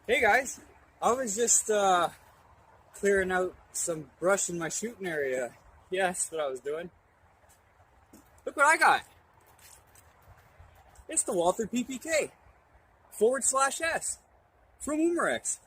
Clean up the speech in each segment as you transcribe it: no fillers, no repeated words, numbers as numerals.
Hey guys, I was just clearing out some brush in my shooting area. Yeah, that's what I was doing. Look what I got. It's the Walther PPK /S from Umarex.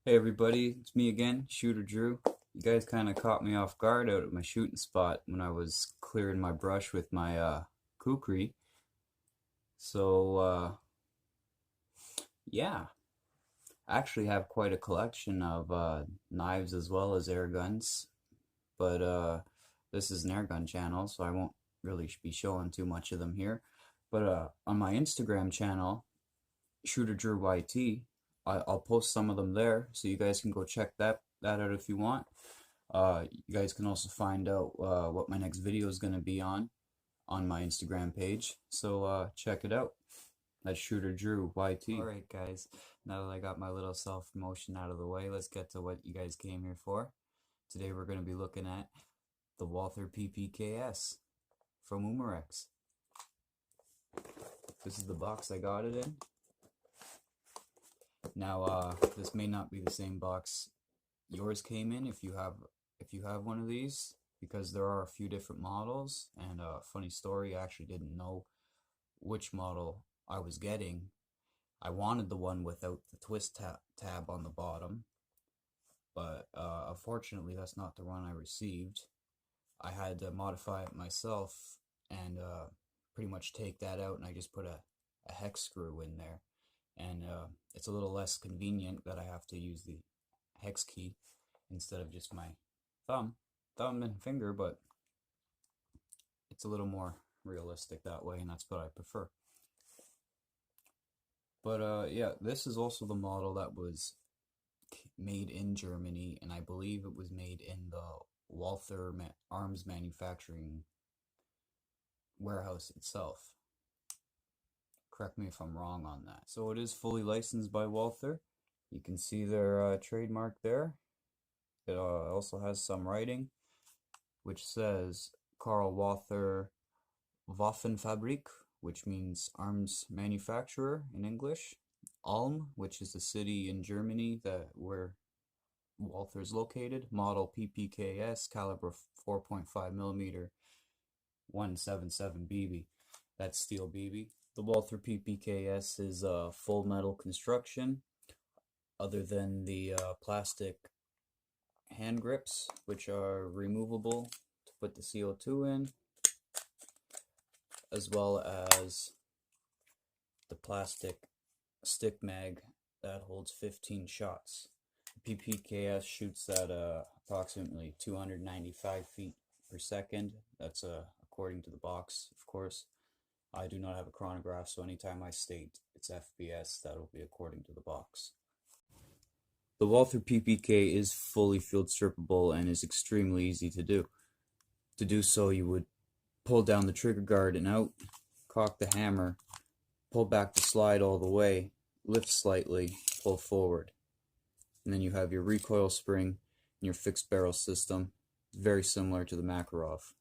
Hey everybody, it's me again, Shooter Drew. You guys kind of caught me off guard out at my shooting spot when I was clearing my brush with my kukri. So yeah, I actually have quite a collection of knives as well as air guns. But this is an air gun channel, so I won't really be showing too much of them here. But on my Instagram channel, Shooter Drew YT, I'll post some of them there, so you guys can go check that out if you want. You guys can also find out what my next video is going to be on my Instagram page. So check it out. That's Shooter Drew YT. Alright guys, now that I got my little self-promotion out of the way, let's get to what you guys came here for. Today we're going to be looking at the Walther PPKS from Umarex. This is the box I got it in. Now this may not be the same box yours came in if you have one of these, because there are a few different models. And funny story, I actually didn't know which model I was getting. I wanted the one without the twist tab on the bottom, but unfortunately that's not the one I received. I had to modify it myself and pretty much take that out, and I just put a hex screw in there. And it's a little less convenient that I have to use the hex key instead of just my thumb and finger, but it's a little more realistic that way, and that's what I prefer. But yeah, this is also the model that was made in Germany, and I believe it was made in the Walther Arms Manufacturing warehouse itself. Correct me if I'm wrong on that. So it is fully licensed by Walther. You can see their trademark there. It also has some writing, which says Karl Walther Waffenfabrik, which means arms manufacturer in English. Ulm, which is the city in Germany where Walther is located. Model PPKS, caliber 4.5 millimeter, 177 BB. That's steel BB. The Walther PPKS is a full metal construction, other than the plastic hand grips, which are removable to put the CO2 in, as well as the plastic stick mag that holds 15 shots. The PPKS shoots at approximately 295 feet per second. That's according to the box, of course. I do not have a chronograph, so anytime I state it's FPS, that'll be according to the box. The Walther PPK is fully field strippable and is extremely easy to do. To do so, you would pull down the trigger guard and out, cock the hammer, pull back the slide all the way, lift slightly, pull forward. And then you have your recoil spring and your fixed barrel system, very similar to the Makarov.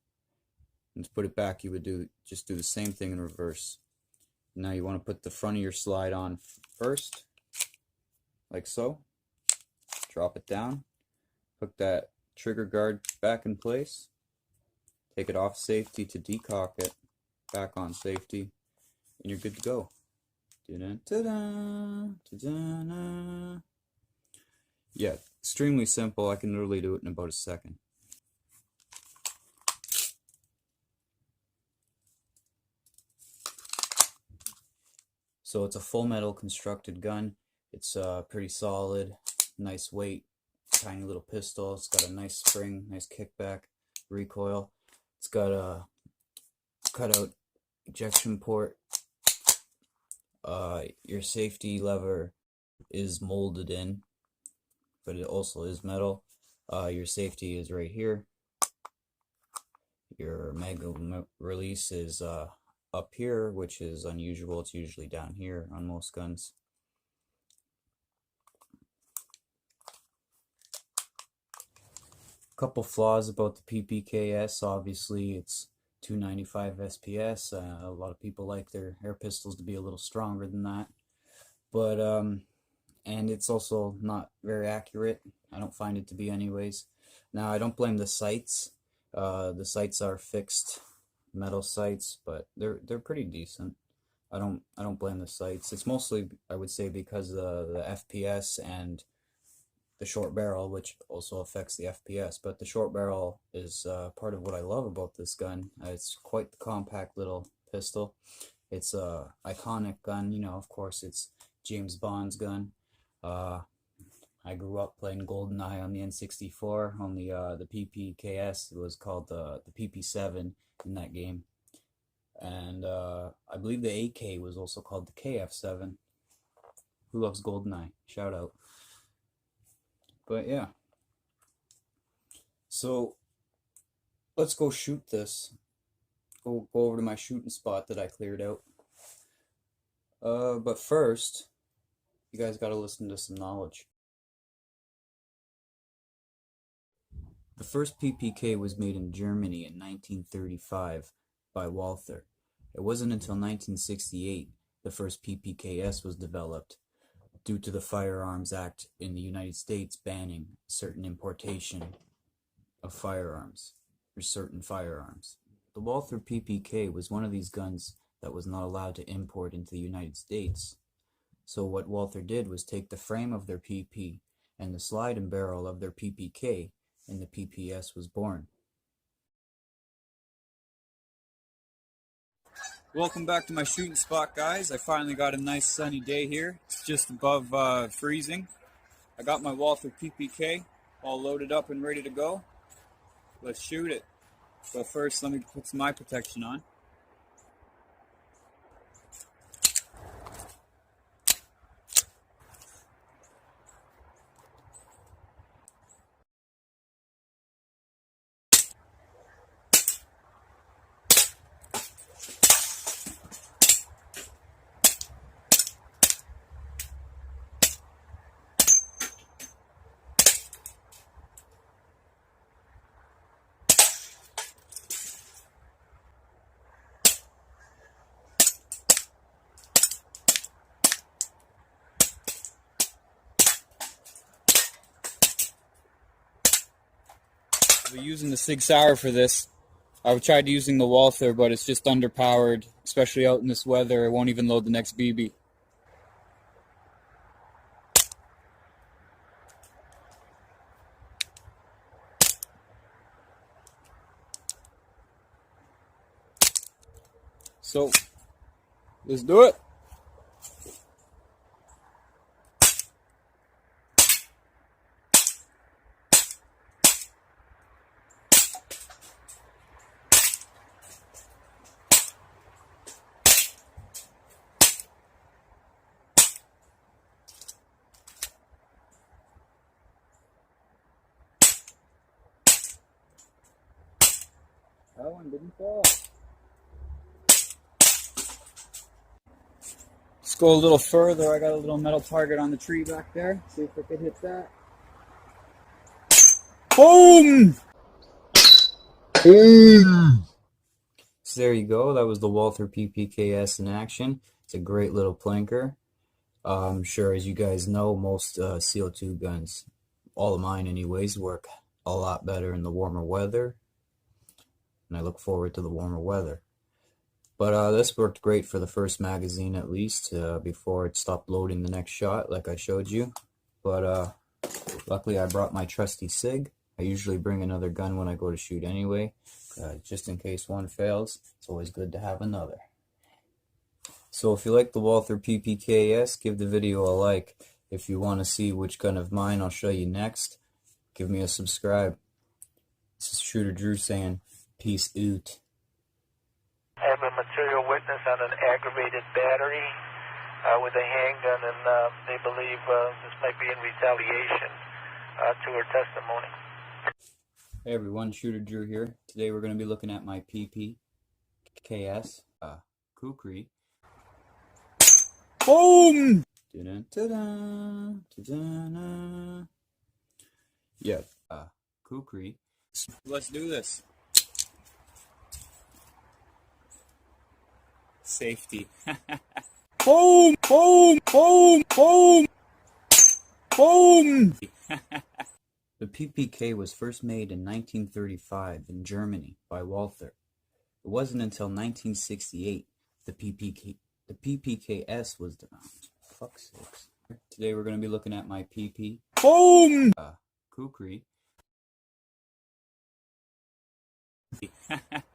And to put it back, you would just do the same thing in reverse. Now you want to put the front of your slide on first, like so. Drop it down, hook that trigger guard back in place, take it off safety to decock it, back on safety, and you're good to go. Yeah, extremely simple. I can literally do it in about a second. So it's a full metal constructed gun. It's pretty solid, nice weight, tiny little pistol. It's got a nice spring, nice kickback, recoil. It's got a cutout ejection port. Your safety lever is molded in, but it also is metal. Your safety is right here. Your mag release is up here, which is unusual. It's usually down here on most guns. Couple flaws about the PPKS. Obviously, it's 295 SPS. A lot of people like their air pistols to be a little stronger than that, but and it's also not very accurate. I don't find it to be anyways. Now, I don't blame the sights. The sights are fixed metal sights, but they're pretty decent. I don't blame the sights. It's mostly, I would say, because of the FPS and the short barrel, which also affects the FPS. But the short barrel is part of what I love about this gun. It's quite the compact little pistol. It's a iconic gun. You know, of course, it's James Bond's gun. I grew up playing GoldenEye on the N64. On the PPKS, it was called the PP7 in that game. And I believe the AK was also called the KF7. Who loves GoldenEye? Shout out. But yeah. So let's go shoot this. Go over to my shooting spot that I cleared out. But first, you guys gotta listen to some knowledge. The first PPK was made in Germany in 1935 by Walther. It wasn't until 1968 the first PPKS was developed, due to the Firearms Act in the United States banning certain importation of firearms, or certain firearms. The Walther PPK was one of these guns that was not allowed to import into the United States. So what Walther did was take the frame of their PP and the slide and barrel of their PPK, and the PPS was born. Welcome back to my shooting spot, guys. I finally got a nice sunny day here. It's just above freezing. I got my Walther PPK all loaded up and ready to go. Let's shoot it. But first, let me put some eye protection on. I'll be using the Sig Sauer for this. I've tried using the Walther, but it's just underpowered, especially out in this weather. It won't even load the next BB. So, let's do it. That one didn't fall. Let's go a little further. I got a little metal target on the tree back there. See if I can hit that. Boom! Boom! So there you go. That was the Walther PPKS in action. It's a great little plinker. I'm sure, as you guys know, most CO2 guns, all of mine anyways, work a lot better in the warmer weather. and I look forward to the warmer weather. But this worked great for the first magazine at least, before it stopped loading the next shot like I showed you. But luckily I brought my trusty SIG. I usually bring another gun when I go to shoot anyway, just in case one fails. It's always good to have another. So if you like the Walther PPKS, give the video a like. If you want to see which gun of mine I'll show you next, give me a subscribe. This is Shooter Drew saying, peace out. I have a material witness on an aggravated battery with a handgun, and they believe this might be in retaliation to her testimony. Hey everyone, Shooter Drew here. Today we're going to be looking at my PPKS Kukri. Boom! Yeah, Kukri. Let's do this. Safety. Boom! Boom! Boom! Boom! Boom! The PPK was first made in 1935 in Germany by Walther. It wasn't until 1968 the PPKS was developed. Fuck's sakes. Today we're going to be looking at my Boom! Kukri.